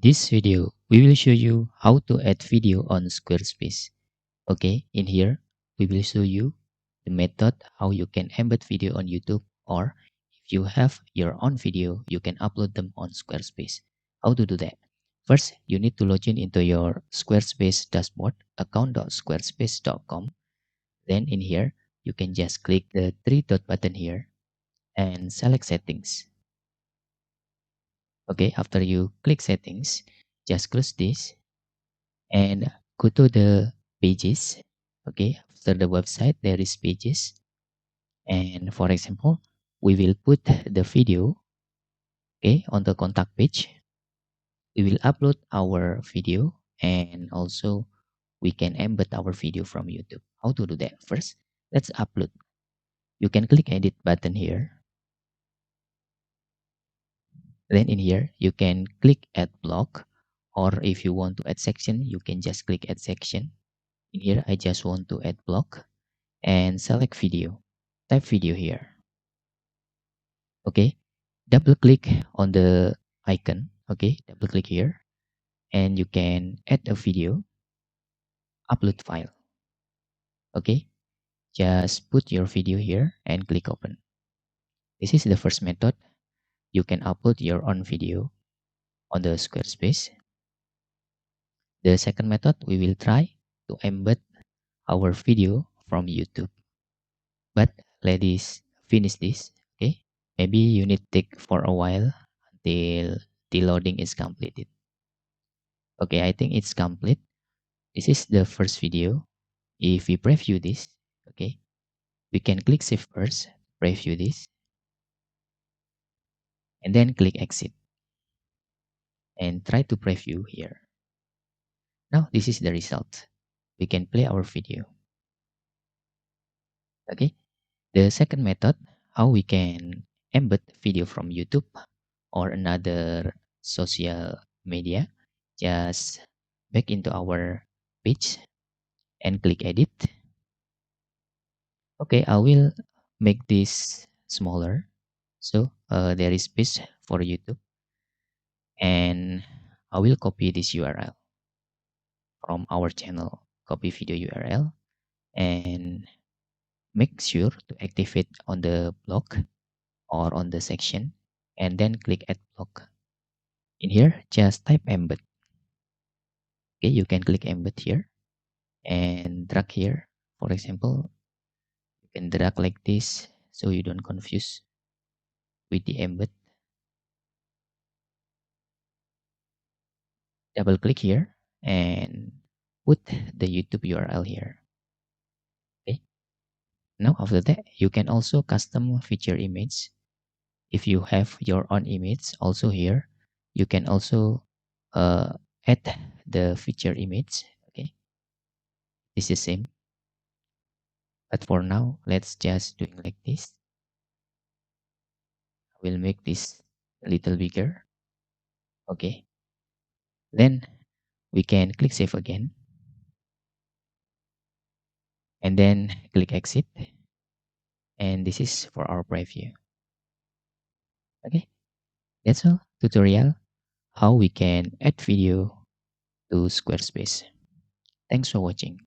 this video, we will show you how to add video on Squarespace. Okay, in here, we will show you the method how you can embed video on YouTube, or if you have your own video, you can upload them on Squarespace. How to do that? First, you need to log in into your Squarespace dashboard, account.squarespace.com. Then in here, you can just click the three dot button here and select settings. Okay, after you click settings, just close this and go to the pages. Okay, after the website there is pages, and for example we will put the video, okay, on the contact page. We will upload our video, and also we can embed our video from YouTube. How to do that? First, let's upload. You can click edit button here, then in here you can click add block, or if you want to add section you can just click add section. In here I just want to add block and select video. Type video here. Okay, double click on the icon. Okay, double click here and you can add a video, upload file. Okay, just put your video here and click open. This is the first method. You can upload your own video on the Squarespace. The second method, we will try to embed our video from YouTube. But ladies, finish this. Okay, maybe you need to take for a while until the loading is completed. Okay, I think it's complete. This is the first video. If we preview this, okay, we can click save first, preview this, and then click exit and try to preview here. Now this is the result. We can play our video. Okay, the second method, how we can embed video from YouTube or another social media. Just back into our page and click edit. Okay, I will make this smaller, so there is space for YouTube, and I will copy this URL from our channel. Copy video URL and make sure to activate on the block or on the section, and then click add block. In here just type embed. Okay, you can click embed here and drag here. For example, you can drag like this so you don't confuse with the embed. Double click here and put the YouTube URL here. Okay, now after that you can also custom feature image. If you have your own image also here, you can also add the feature image. Okay, it's the same, but for now let's just doing like this. I will make this a little bigger. Okay, then we can click save again and then click exit, and this is for our preview. Okay, that's all tutorial how we can add video to Squarespace. Thanks for watching.